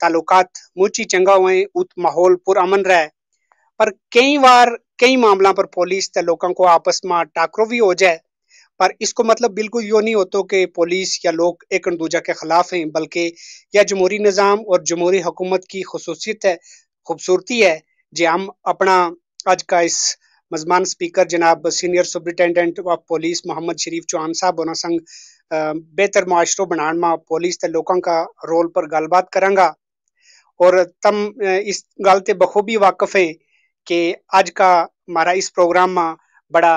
تعلقات موچی چنگا ہوئے ات ماحول پر امن رہے پر کئی بار کئی معاملہ پر پولیس تے لوگوں کو آپس میں ٹاکرو بھی ہو جائے پر اس کو مطلب بالکل یہ نہیں ہوتا کہ پولیس یا لوگ ایک دوجہ کے خلاف ہیں بلکہ یہ جمہوری نظام اور جمہوری حکومت کی خصوصیت ہے خوبصورتی ہے جی ہم اپنا آج کا اس مزمان سپیکر جناب سینئر سپرنٹینڈنٹ آف پولیس محمد شریف چوہان صاحب ہونا سنگ بہتر معاشروں بنان میں پولیس تے لوگوں کا رول پر گل بات کروں گا اور تم اس گل تے بخوبی واقف ہیں کہ آج کا ہمارا اس پروگرام میں بڑا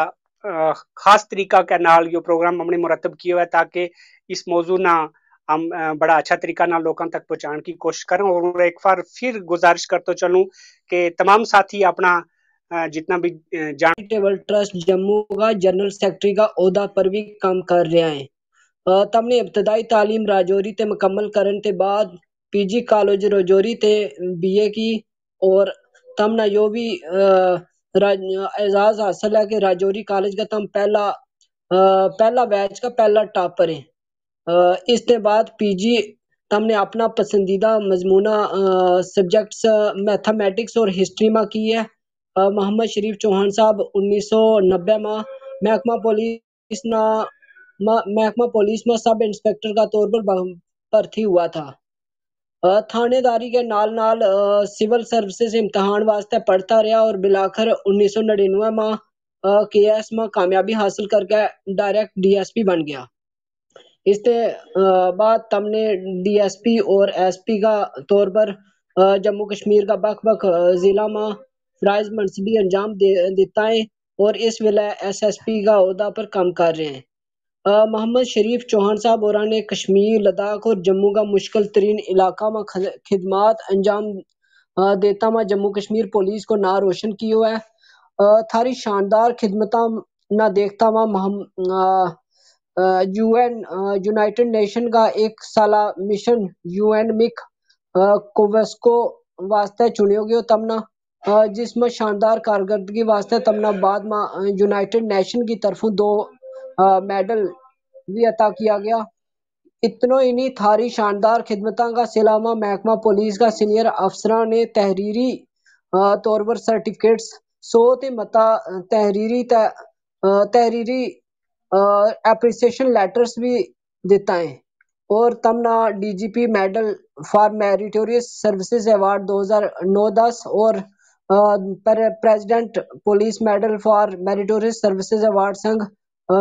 خاص طریقہ کے نال یہ پروگرام ہم نے مرتب کیا ہوا ہے تاکہ اس موضوع نہ ہم بڑا اچھا طریقہ نہ لوگوں تک پہنچانے کی کوشش کریں اور ایک بار پھر گزارش کرتا چلوں کہ تمام ساتھی اپنا جتنا بھی چیریٹیبل ٹرسٹ جموں کا جنرل سیکرٹری کا عہدہ پر بھی کام کر رہا ہے۔ تم نے ابتدائی تعلیم راجوری تے مکمل کرن تے بعد پی جی کالج راجوری تے بی اے کی اور تم نے جو بھی اعزاز حاصل ہے کہ راجوری کالج کا تم پہلا بیچ کا پہلا ٹاپر ہے۔ اس کے بعد پی جی تم نے اپنا پسندیدہ مضمونہ سبجیکٹس میتھمیٹکس اور ہسٹری میں کی ہے۔ محمد شریف چوہان صاحب 1990 میں محکمہ پولیس میں سب انسپیکٹر کا طور پر بھرتی ہوا تھا۔ تھانے داری کے نال نال سول سروسز امتحان واسطے پڑھتا رہا اور بلاخر 1999 میں کے ایس میں کامیابی حاصل کر کے ڈائریکٹ ڈی ایس پی بن گیا۔ اس کے بعد تم نے ڈی ایس پی اور ایس پی کا طور پر جموں کشمیر کا بک بک ضلع میں فرائض منصبی انجام دیتا ہے اور اس ویلے ایس ایس پی کا عہدہ پر کام کر رہے ہیں۔ محمد شریف چوہان صاحب اور نے کشمیر لداخ اور جموں کا مشکل ترین علاقہ میں خدمات انجام دیتا میں جموں کشمیر پولیس کو نام روشن کی ہوا ہے۔ تھاری شاندار خدمتاں نہ دیکھتا ہوا یونائٹڈ نیشن کا ایک سالہ مشن یو این مک کوویسکو واسطے چنیو گیو تمنا جس میں شاندار کارکردگی واسطے تمنا بعد میں یونائٹڈ نیشن کی طرفوں 2 میڈل بھی عطا کیا گیا۔ اتنو ہی نہیں تھاری شاندار خدمتاں کا صلہ میں محکمہ پولیس کا سینئر افسران نے تحریری طور پر سرٹیفکیٹس 100 تے متا تحریری اپریسیشن لیٹرز بھی دیتا ہے اور تمنا D G P medal for meritorious services award 2009-10 اور president police medal for meritorious services award سنگ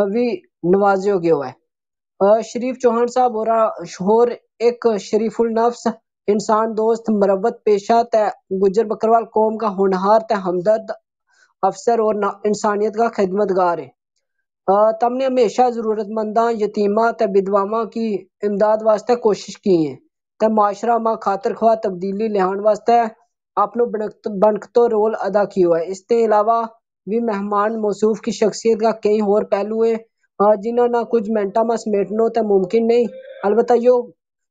بھی نوازے گئے ہوئے۔ شریف چوہان صاحب اور ایک شریف النفس انسان دوست مروت پیشہ تے گجر بکروال قوم کا ہونہار تے ہمدرد افسر اور انسانیت کا خدمتگار ہے۔ تم نے ہمیشہ ضرورت منداں یتیماں تے بدواواں کی امداد واسطے کوشش کی ہے تے معاشرہ میں خاطر خواہ تبدیلی لہان واسطے اپنو بنکتو رول ادا کیا ہے۔ اس کے علاوہ بھی مہمان موصوف کی شخصیت کا کئی اور پہلو ہے جنہاں نہ کچھ منٹاں میں سمیٹنو تے ممکن نہیں، البتہ یہ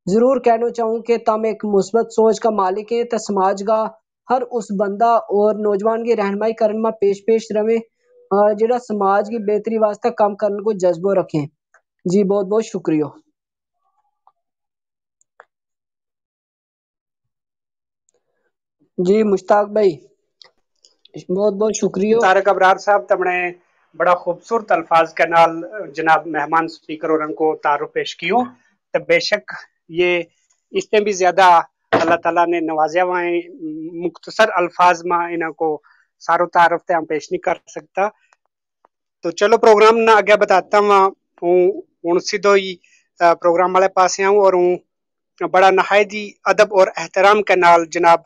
ضرور کہنا چاہوں کہ تم ایک مثبت سوچ کا مالک ہے تے سماج کا ہر اس بندہ اور نوجوان کی رہنمائی کرنے میں پیش رہے جڑا سماج کی بہتری واسطے کام کرنے کو جذبہ رکھیں۔ جی بہت بہت شکریہ۔ جی مشتاق بھائی بہت بہت شکریہ۔ طارق ابرار صاحب تم نے بڑا خوبصورت الفاظ کے نال جناب مہمان سپیکر اور ان کو تعارف پیش کیوں تو بے شک یہ اس سے بھی زیادہ اللہ تعالیٰ نے نوازیا ہوا ہے، مختصر الفاظ میں انہوں کو سارو تعارف تے ہم پیش نہیں کر سکتا۔ تو چلو پروگرام نہ آگے بتاتا ہوں سیدھو ہی پروگرام والے پاس آؤں اور ہوں بڑا نہایتی ادب اور احترام کے نال جناب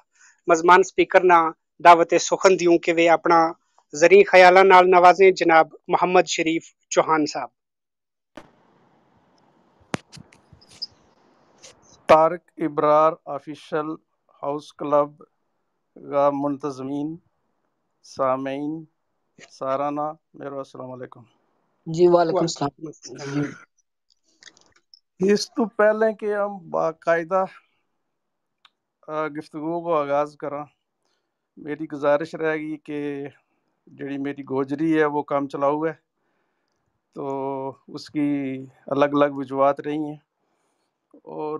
مزمان سپیکر نہ دعوت سخن دیوں کہ وہ اپنا زرعی خیالہ نال نوازیں جناب محمد شریف چوہان صاحب۔ طارق ابرار آفیشل ہاؤس کلب کا منتظمین سامعین سارانہ میرا السلام علیکم۔ جی وعلیکم السلام۔ جی اس تو پہلے کہ ہم باقاعدہ گفتگو کو آغاز کریں میری گزارش رہے گی کہ جڑی میری گوجری ہے وہ کام چلاؤ ہے تو اس کی الگ الگ وجوہات رہی ہیں اور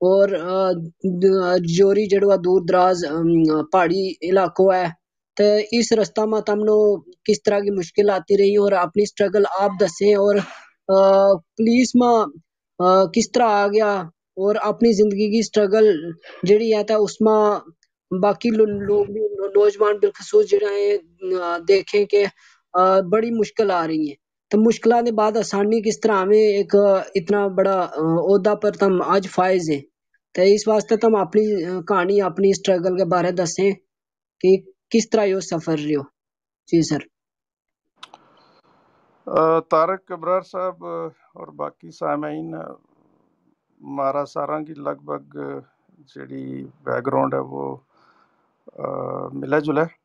اور جوری جڑوا دور دراز پہاڑی علاقوں ہے، تو اس رستہ میں تم نو کس طرح کی مشکل آتی رہی اور اپنی سٹرگل آپ دسیں، اور پولیس میں کس طرح آ گیا، اور اپنی زندگی کی سٹرگل جڑی ہے تا اس میں باقی لوگ بھی نوجوان بالخصوص جڑے ہیں دیکھیں کہ بڑی مشکل آ رہی ہیں، تو مشکلات کے بعد آسانی کس طرح ہمیں ایک اتنا بڑا عہدہ پر تم آج فائز ہیں، تو اس واسطے تم اپنی کہانی اپنی سٹرگل کے بارے دسیں کہ کس طرح یہ سفر رہو۔ جی سر۔ طارق ابرار صاحب اور باقی سامعین، مارا ساراں کی لگ بھگ جڑی بیک گراؤنڈ ہے وہ ملا جلا ہے۔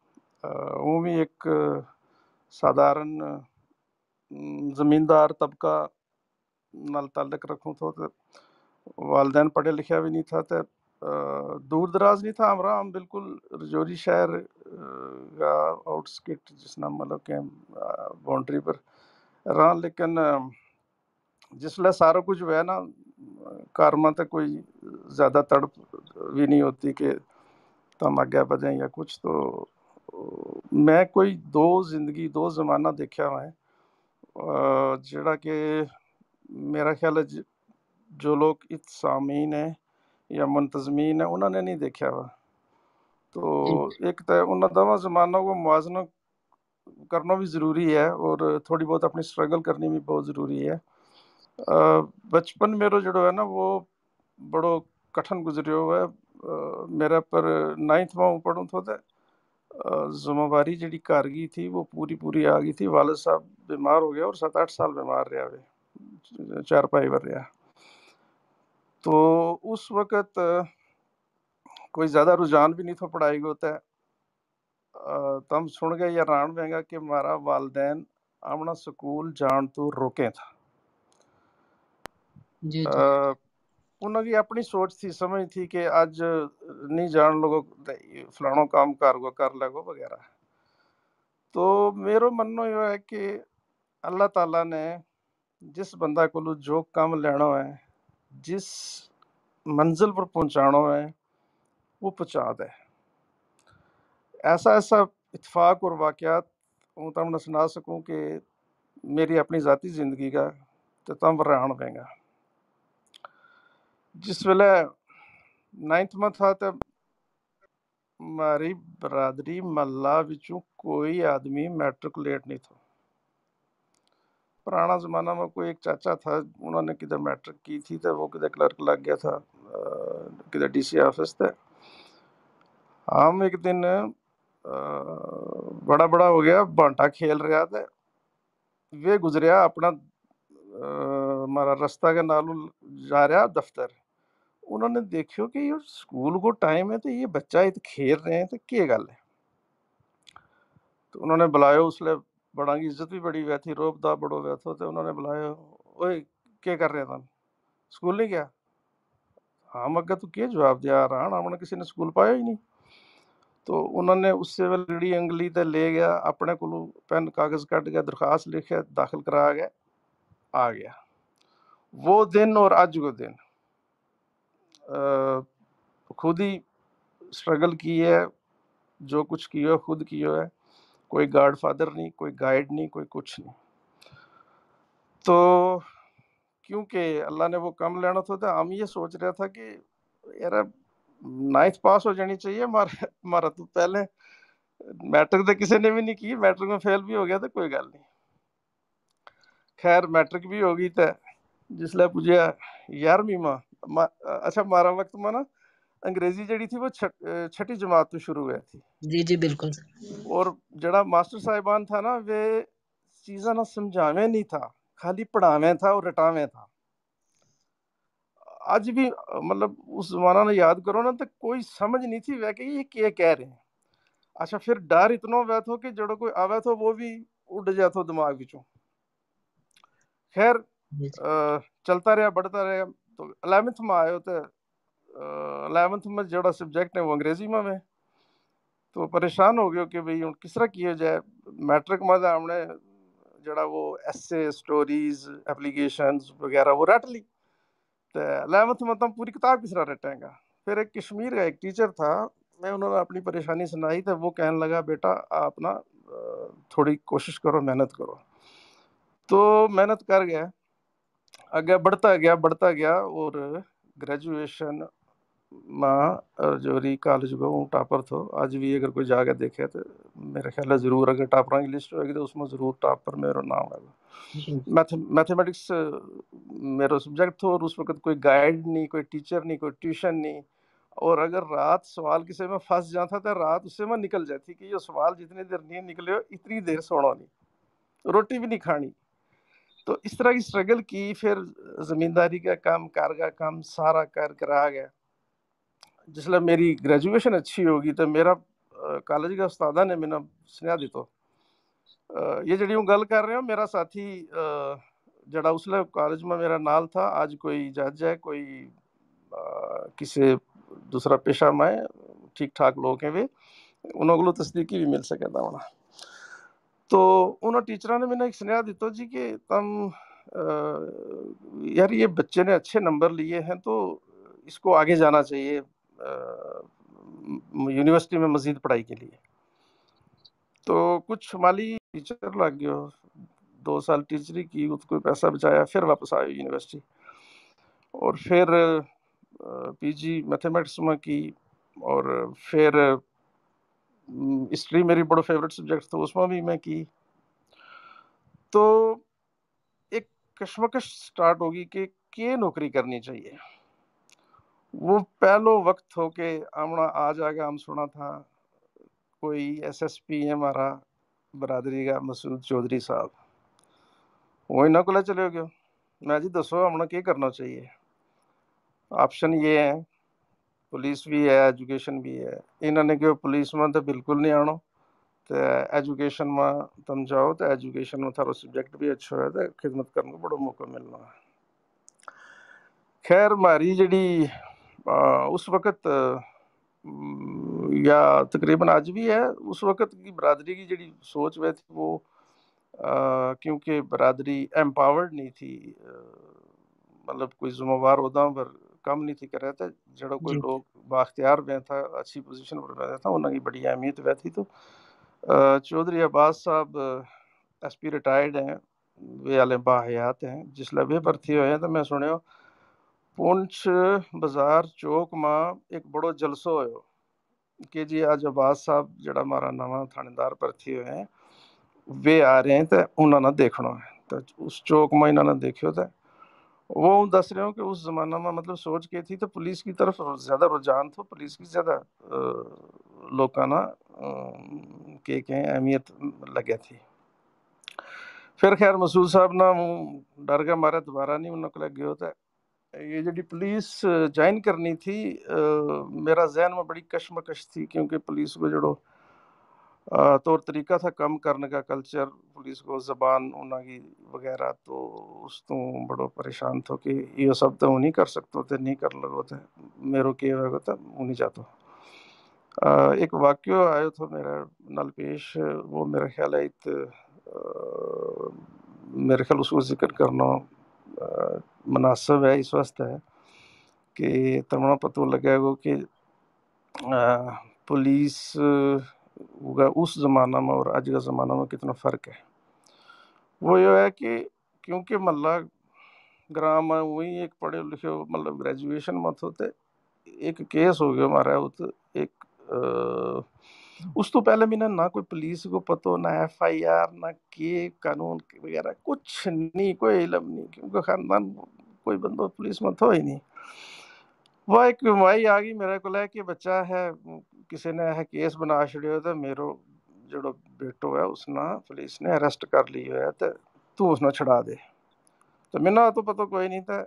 وہ بھی ایک سادھارن زمیندار طبقہ نال تعلق رکھوں تو والدین پڑھے لکھا بھی نہیں تھا، تو دور دراز نہیں تھا ہمارا، ہم بالکل رجوری شہر کا آؤٹ سکٹ جس نام مطلب کہ باؤنڈری پر رہا، لیکن جس لئے سارا کچھ وہ ہے نا کار میں تو کوئی زیادہ تڑپ بھی نہیں ہوتی کہ تم آگے بڑھیں یا کچھ، تو میں کوئی دو زندگی دو زمانہ دیکھا ہوا ہے جڑا کہ میرا خیال ہے جو لوگ اس سامعین ہیں یا منتظمین ہیں انہوں نے نہیں دیکھا ہوا۔ تو ایک تو انہوں دونوں زمانوں کو موازنہ کرنا بھی ضروری ہے اور تھوڑی بہت اپنی سٹرگل کرنی بھی بہت ضروری ہے۔ بچپن میرا جڑو ہے نا وہ بڑو کٹھن گزرے ہوا ہے، میرا پر 9th میں پڑھوں تو ذمہ داری جڑی کارگی تھی وہ پوری آ گئی تھی، والد صاحب بیمار ہو گیا اور 7-8 سال بیمار رہا ہوئے، 4 پر رہا، تو اس وقت کوئی زیادہ رجحان بھی نہیں تھا پڑھائی کو ہوتا ہے، تم سن گئے یا ران بہنگا کہ ہمارا والدین آمنا سکول جان تو روکیں تھا۔ جی انہوں کی اپنی سوچ تھی، سمجھ تھی کہ آج نہیں جان لوگوں فلانوں کام کر لے گو وغیرہ۔ تو میرا مننا یہ ہے کہ اللہ تعالیٰ نے جس بندہ کو جو کام لینا ہے، جس منزل پر پہنچانا ہے وہ پہنچا دے۔ ایسا اتفاق اور واقعات ہوں تم سنا سکوں کہ میری اپنی ذاتی زندگی کا تو تم رہن دیں گا۔ جس ویلے 9th میں تھا تو ہماری برادری محلہ بچوں کوئی آدمی میٹرکولیٹ نہیں تھا۔ پرانا زمانہ میں کوئی ایک چاچا تھا، انہوں نے کدھر میٹرک کی تھی تو وہ کدھر کلرک لگ گیا تھا کدھر ڈی سی آفس تھے۔ ہم ایک دن بڑا ہو گیا بانٹا کھیل رہا تھا، وہ گزریا اپنا ہمارا رستہ کے نالوں جا رہا دفتر، انہوں نے دیکھو کہ یہ سکول کو ٹائم ہے تو یہ بچہ کھیل رہے ہیں تو کیا گل ہے، تو انہوں نے بلایا، اس لئے بڑا کی عزت بھی بڑی ہوئی تھی، روب دا بڑو ہویا تھا، تو انہوں نے بلایا، اوئے کیا کر رہے تھا، سکول نہیں گیا؟ ہم اگہ تو کیا جواب دیا رہا، ہم نے کسی نے سکول پایا ہی نہیں۔ تو انہوں نے اس سے لڑی انگلی تے لے گیا، اپنے کو پین کاغذ کٹ گیا، درخواست لکھے داخل کرا گیا، آ گیا۔ وہ دن اور آج کو دن خود ہی سٹرگل کی ہے، جو کچھ کیا ہے خود کیا ہے، کوئی گاڈ فادر نہیں، کوئی گائیڈ نہیں، کوئی کچھ نہیں۔ تو کیونکہ اللہ نے وہ کم لینا تھا تو ہم یہ سوچ رہا تھا کہ یار 9th پاس ہو جانی چاہیے ہمارا تو پہلے میٹرک تو کسی نے بھی نہیں کی، میٹرک میں فیل بھی ہو گیا تو کوئی گل نہیں، خیر میٹرک بھی ہو گئی تو جس لئے پوچھا 11ویں ماں، اچھا مارا وقت میں نا انگریزی جڑی تھی وہ 6ٹھی جماعت تو شروع ہوئی تھی، جی بالکل۔ اور جڑا ماسٹر صاحبان تھا نا وہ چیزاں نہ سمجھاویں نہیں تھا، خالی پڑھاویں تھا اور رٹاویں تھا۔ آج بھی مطلب اس زمانہ نے یاد کرو نا تو کوئی سمجھ نہیں تھی وہ کہ یہ کیا کہہ رہے ہیں۔ اچھا پھر ڈر اتنا ہوا تھا کہ جڑا کوئی آوے تو وہ بھی اڑ جاتا دماغ بچوں۔ خیر چلتا رہا بڑھتا رہا، تو 11th میں آئے تو 11th میں جڑا سبجیکٹ ہے وہ انگریزی میں ہے، تو پریشان ہو گیا کہ بھئی کس طرح کیا جائے۔ میٹرک میں ہم نے جڑا وہ ایسے سٹوریز اپلیکیشنز وغیرہ وہ رٹ لی تو 11th میں تو پوری کتاب کس طرح رٹیں گا. پھر ایک کشمیر کا ایک ٹیچر تھا, میں انہوں نے اپنی پریشانی سنائی تو وہ کہنے لگا بیٹا آپ نا تھوڑی کوشش کرو, محنت کرو. تو محنت کر گیا, آگے بڑھتا گیا اور گریجویشن میں جو ری کالج کو ہوں ٹاپر تھو. آج بھی اگر کوئی جا کے دیکھے تو میرے خیال ہے ضرور اگر ٹاپراں کی لسٹ ہوئے گی تو اس میں ضرور ٹاپر میرا نام ہے. میتھمیٹکس میرا سبجیکٹ تھا, اور اس وقت کوئی گائیڈ نہیں, کوئی ٹیچر نہیں, کوئی ٹیوشن نہیں. اور اگر رات سوال کسی میں پھنس جاتا تھا رات اس سے میں نکل جاتی کہ یہ سوال جتنی دیر نہیں نکلے اتنی دیر سونا نہیں, روٹی بھی نہیں کھانی. تو اس طرح کی سٹرگل کی. پھر زمینداری کا کام, کار کا کام سارا کر آ گیا. جس لئے میری گریجویشن اچھی ہوگی تو میرا کالج کا استادہ نے میں سنیا دیتا یہ جڑی ہوں گل کر رہے ہو. میرا ساتھی جڑا اس لئے کالج میں میرا نال تھا, آج کوئی جج ہے, کوئی کسی دوسرا پیشہ میں ٹھیک ٹھاک لوگ ہیں, وہ انہوں کو تصدیقی بھی مل سکے تھا ہونا. تو انہوں ٹیچروں نے میں ایک سنیا دیتا جی کہ تم یار یہ بچے نے اچھے نمبر لیے ہیں تو اس کو آگے جانا چاہیے یونیورسٹی میں مزید پڑھائی کے لیے. تو کچھ مالی ٹیچر لگ گیا, 2 سال ٹیچری کی, اس کو پیسہ بچایا, پھر واپس آئے یونیورسٹی. اور پھر پی جی میتھمیٹکس میں کی, اور پھر ہسٹری میری بڑا فیوریٹ سبجیکٹ تھا, اس میں بھی میں کی. تو ایک کشمکش سٹارٹ ہوگی کہ نوکری کرنی چاہیے. وہ پہلو وقت ہو کے آمنا آج آگے ہم سنا تھا کوئی ایس ایس پی ہے ہمارا برادری کا مسعود چودھری صاحب, وہ نہ کلا چلے گیا. میں جی دسو ہمنا کیا کرنا چاہیے. آپشن یہ ہے پولیس بھی ہے, ایجوکیشن بھی ہے. انہوں نے کہ پولیس میں تو بالکل نہیں آنا, تو ایجوکیشن میں تم جاؤ تو ایجوکیشن میں تھارا سبجیکٹ بھی اچھا ہے تو خدمت کرنے کو بڑا موقع ملنا ہے. خیر ہماری جڑی اس وقت یا تقریباً آج بھی ہے, اس وقت کی برادری کی جڑی سوچ وہ تھی وہ کیونکہ برادری ایمپاورڈ نہیں تھی, مطلب کوئی ذمہ وار عہدوں پر کم نہیں تھی کر رہے تھے. جڑا کوئی لوگ باختیار میں تھا, اچھی پوزیشن پر بیٹھا تھا, انہوں کی بڑی اہمیت ہوئی تھی. تو چودھری عباس صاحب ایس پی ریٹائرڈ ہیں, وہ والے باحیات ہیں. جس لئے وہ برتھی ہوئے ہیں تو میں سنیا پونچھ بازار چوک میں ایک بڑو جلسہ ہوئے کہ جی آج عباس صاحب جڑا ہمارا نواں تھانے دار برتھی ہوئے ہیں وہ آ رہے ہیں تو انہوں نے دیکھنا ہے. تو اس چوک میں انہوں نے دیکھو تھا. وہ دس رہے ہوں کہ اس زمانہ میں مطلب سوچ کے تھی تو پولیس کی طرف زیادہ رجحان تھا, پولیس کی زیادہ لوکانا کہ اہمیت لگے تھی. پھر خیر مسعود صاحب نہ ڈر گیا مارے دوبارہ نہیں انہوں کو لگ گیا ہوتا. یہ جڑی پولیس جوائن کرنی تھی میرا ذہن میں بڑی کشمکش تھی, کیونکہ پولیس کو جڑو طور طریقہ تھا کم کرنے کا, کلچر پولیس کو زبان انہوں کی وغیرہ, تو اس تو بڑو پریشان تھو کہ یہ سب تو نہیں کر سکتے تھے, نہیں کر لگو تھے میرو کیا ہوگا تھا وہ نہیں چاہتا. ایک واقعہ آیا تھا میرا نال پیش, وہ میرا خیال ہے میرے خیال اس کو ذکر کرنا مناسب ہے اس واسطے ہے کہ تمنا پتہ لگا گو کہ پولیس اس زمانہ میں اور آج کا زمانہ میں کتنا فرق ہے. وہ یہ ہے کہ کیونکہ ملا گرام میں وہی ایک پڑھے لکھے مطلب گریجویشن مت ہوتے ایک کیس ہو گیا ہمارا ہوتا ایک اس تو پہلے میں نہ کوئی پولیس کو پتہ نہ ایف آئی آر نہ کہ قانون وغیرہ کچھ نہیں, کوئی علم نہیں, کیونکہ خاندان کوئی بندہ پولیس میں تھا ہی نہیں. وہ ایک مائی آ گئی میرے کو لے کہ بچہ ہے کسی نے ہے کیس بنا چھڑیا تو میرو جڑو بیٹو ہے اس نے پولیس نے اریسٹ کر لی ہے تو اس نے چھڑا دے. تو میں تو پتہ کوئی نہیں تھا.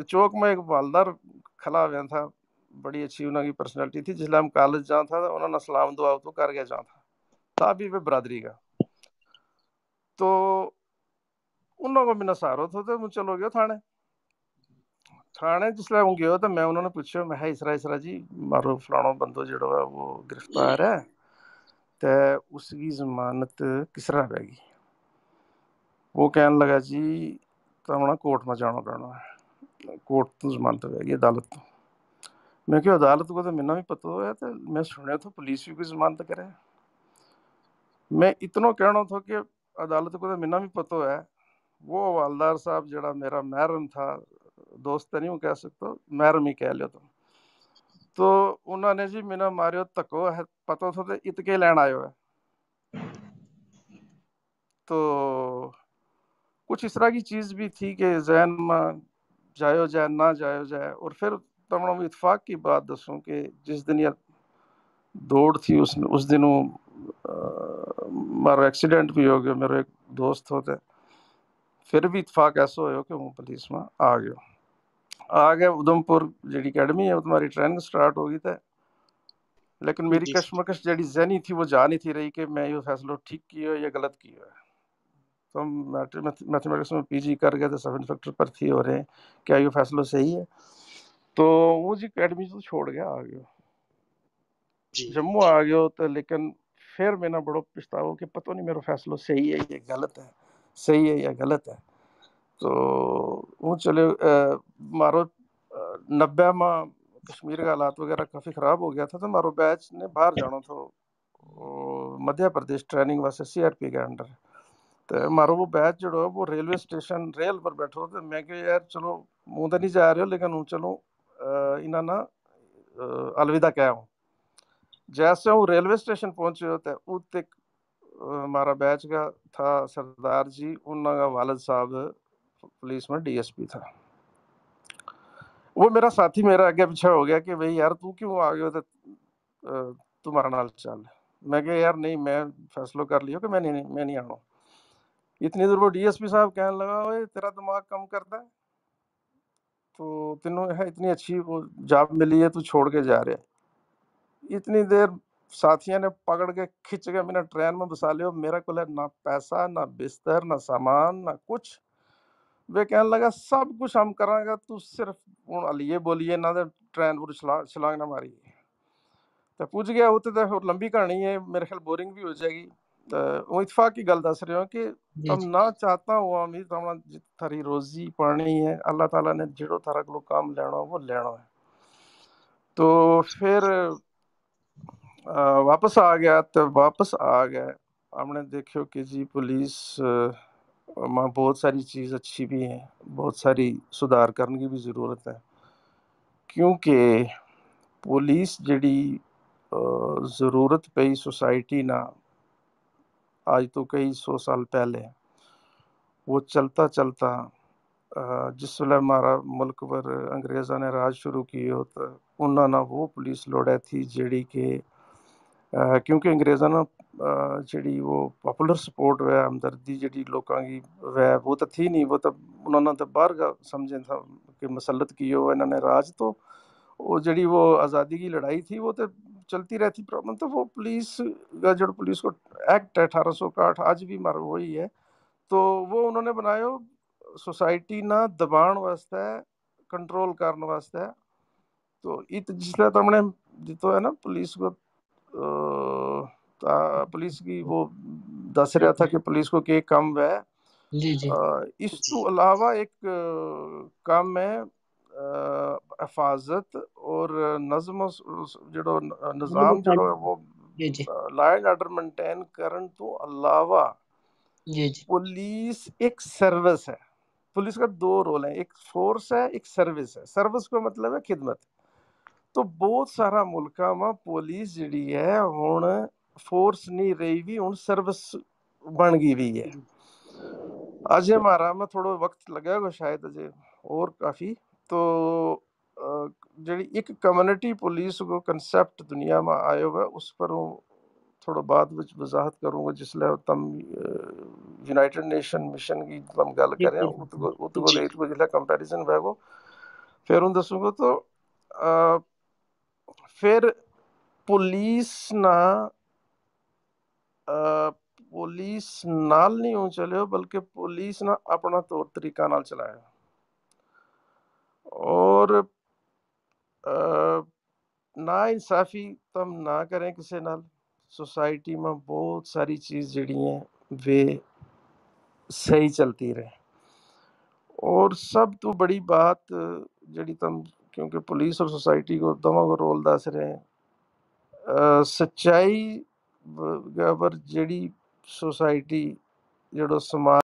چوک میں ایک بالدار کھلا ہوا تھا, بڑی اچھی انہوں کی پرسنالٹی تھی. جس لئے ہم کالج جانا تھا انہوں نے سلام دعا تو کر گیا جانا تھا بھی وہ برادری کا. تو انہوں کو میرا سہارا تھا تو چلو گیا تھانے جس لئے ہوں گیا تو میں انہوں نے پوچھا میں اسرا جی مارو فلانو بندو جڑا ہے وہ گرفتار ہے تو اس کی ضمانت کس طرح رہے گی. وہ کہنے لگا جی تو ہمیں کورٹ میں جانا پڑنا ہے. کوٹ تو ضمانت ہے گی عدالت تو میں کہ عدالت کو تو منا بھی پتہ ہوا تو میں سنیا تو پولیس بھی کوئی ضمانت کرے میں اتنا کہنا تھا کہ عدالت کو تو منا بھی پتہ ہے وہ حوالدار صاحب جڑا میرا محرم تھا دوست نہیں ہوں کہہ سکتا محرم ہی کہہ لو تو انہوں نے جی مینا ماریو تکو پتہ تھا تو اتکے لین آئے ہوئے تو کچھ اس طرح کی چیز بھی تھی کہ ذہن میں جائے جائے نہ جائے اور پھر تمام اتفاق کی بات دسوں کہ جس دن یہ دوڑ تھی اس دنوں مارا ایکسیڈنٹ بھی ہو گیا میرے ایک دوست ہوتے پھر بھی اتفاق ایسا ہو کہ وہ پولیس میں آ گیا ادھمپور جیڑی اکیڈمی ہے تمہاری ٹریننگ سٹارٹ ہوگی تھے لیکن میری جی کشمکش جیڑی ذہنی تھی وہ جا نہیں تھی رہی کہ میں یہ فیصلہ ٹھیک کیا یا غلط کیا ہے تو ہم میتھمیٹکس میں پی جی کر گئے تھے سب انسپیکٹر پر تھی ہو رہے ہیں کیا یہ فیصلہ صحیح ہے تو وہ جی اکیڈمی تو چھوڑ گیا آ گیا جموں آ گیا تو لیکن پھر میں نے بڑا پچھتاوا کہ پتہ نہیں میرا فیصلہ صحیح ہے یا غلط ہے صحیح ہے یا غلط ہے تو وہ چلے مارو 90 میں کشمیر کا حالات وغیرہ کافی خراب ہو گیا تھا تو مارو بیچ نے باہر جانا تھا مدھیہ پردیش ٹریننگ واسطے سی آر پی کے انڈر تو مارو وہ بیچ جڑا وہ ریلوے اسٹیشن ریل پر بیٹھو تو میں کہ یار چلو منہ تو نہیں جا رہے ہو لیکن ہوں چلو انہاں نا الوداع کہہ ہوں جیسے ہوں ریلوے اسٹیشن پہنچے ہوتے او تک ہمارا بیچ کا تھا سردار جی انہوں کا والد صاحب پولیس میں ڈی ایس پی تھا وہ میرا ساتھی میرا آگے پیچھے ہو گیا کہ بھئی یار تو کیوں آ گئے ہو تمہارا نال چل میں کہ یار نہیں میں فیصلہ کر لیا کہ میں نہیں آنا اتنی دور وہ ڈی ایس پی صاحب کہنے لگا اوے تیرا دماغ کم کرتا ہے تو تینوں ہے اتنی اچھی وہ جاب ملی ہے تو چھوڑ کے جا رہے اتنی دیر ساتھیوں نے پکڑ کے کھچ کے میں نے ٹرین میں بسا لیا میرا کو نہ پیسہ نہ بستر نہ سامان نہ کچھ وہ کہنے لگا سب کچھ ہم کریں گا تو صرف یہ بولیے نہ ٹرین پوری چھلانگ نہ ماری تو پوچھ گیا ہوتے تو لمبی کہانی ہے میرے خیال بورنگ بھی ہو جائے گی وہ اتفاق کی گل دس رہے ہو کہ تم نہ چاہتا ہوا امید تھاری روزی پانی ہے اللہ تعالیٰ نے جڑو تھارا کو کام لینا وہ لینا ہے تو پھر واپس آ گیا تو واپس آ گئے ہم نے دیکھو کہ جی پولیس میں بہت ساری چیز اچھی بھی ہیں بہت ساری سدھار کرنے کی بھی ضرورت ہے کیونکہ پولیس جڑی ضرورت پئی سوسائٹی نہ آج تو کئی 100 سال پہلے وہ چلتا جس ویلے ہمارا ملک پر انگریزاں نے راج شروع کی ہو تو انہوں نے وہ پولیس لوڑے تھی جڑی کہ کیونکہ انگریزاں نے جڑی وہ پاپولر سپورٹ ہے ہمدردی جڑی لوکاں کی وہ تو تھی نہیں وہ تو انہوں نے تو باہر کا سمجھے تھا کہ مسلط کی ہو انہوں نے راج تو وہ جڑی وہ آزادی کی لڑائی تھی وہ تو چلتی رہتی پرابلم تو وہ پولیس جو پولیس کو ایکٹ ہے 1861 آج بھی مر وہی ہے تو وہ انہوں نے بنایا سوسائٹی نہ دبان واسطے کنٹرول کرنے واسطے تو جس طرح تو ہم نے جتو ہے نا پولیس کو پولیس کی وہ دس رہا تھا کہ پولیس کو کہ کام ہے اس تو علاوہ ایک کام ہے حفاظت اور نظم جڑو نظام جڑو ہے وہ لا اینڈ آرڈر مینٹین کرن تو علاوہ پولیس ایک سروس ہے پولیس کا 2 رول ہیں ایک فورس ہے ایک سروس ہے سروس کو مطلب ہے خدمت تو بہت سارا ملکاں میں پولیس جڑی ہے ہن فورس نہیں رہی بھی ہن سروس بن گئی بھی ہے اجے ہمارا میں تھوڑا وقت لگا گا شاید اجے اور کافی تو جڑی ایک کمیونٹی پولیس کو کنسیپٹ دنیا میں آئے ہوئے اس پر تھوڑا بعد وضاحت کروں گا جس لئے تم یونائٹڈ نیشن مشن کی تم گل کریں اتگو لیٹ کو جلے کمپیریزن ہوئے گو پھر ان دسوں گا تو پھر پولیس پولیس نال نہیں ہوں چلے بلکہ پولیس نہ اپنا طور طریقہ نال چلایا اور نا انصافی تم نہ کریں کسی نال سوسائٹی میں بہت ساری چیز جڑی ہیں وہ صحیح چلتی رہے اور سب تو بڑی بات جڑی تم کیونکہ پولیس اور سوسائٹی کو دونوں کو رول دس رہے ہیں، سچائی پر جڑی سوسائٹی جڑو سماج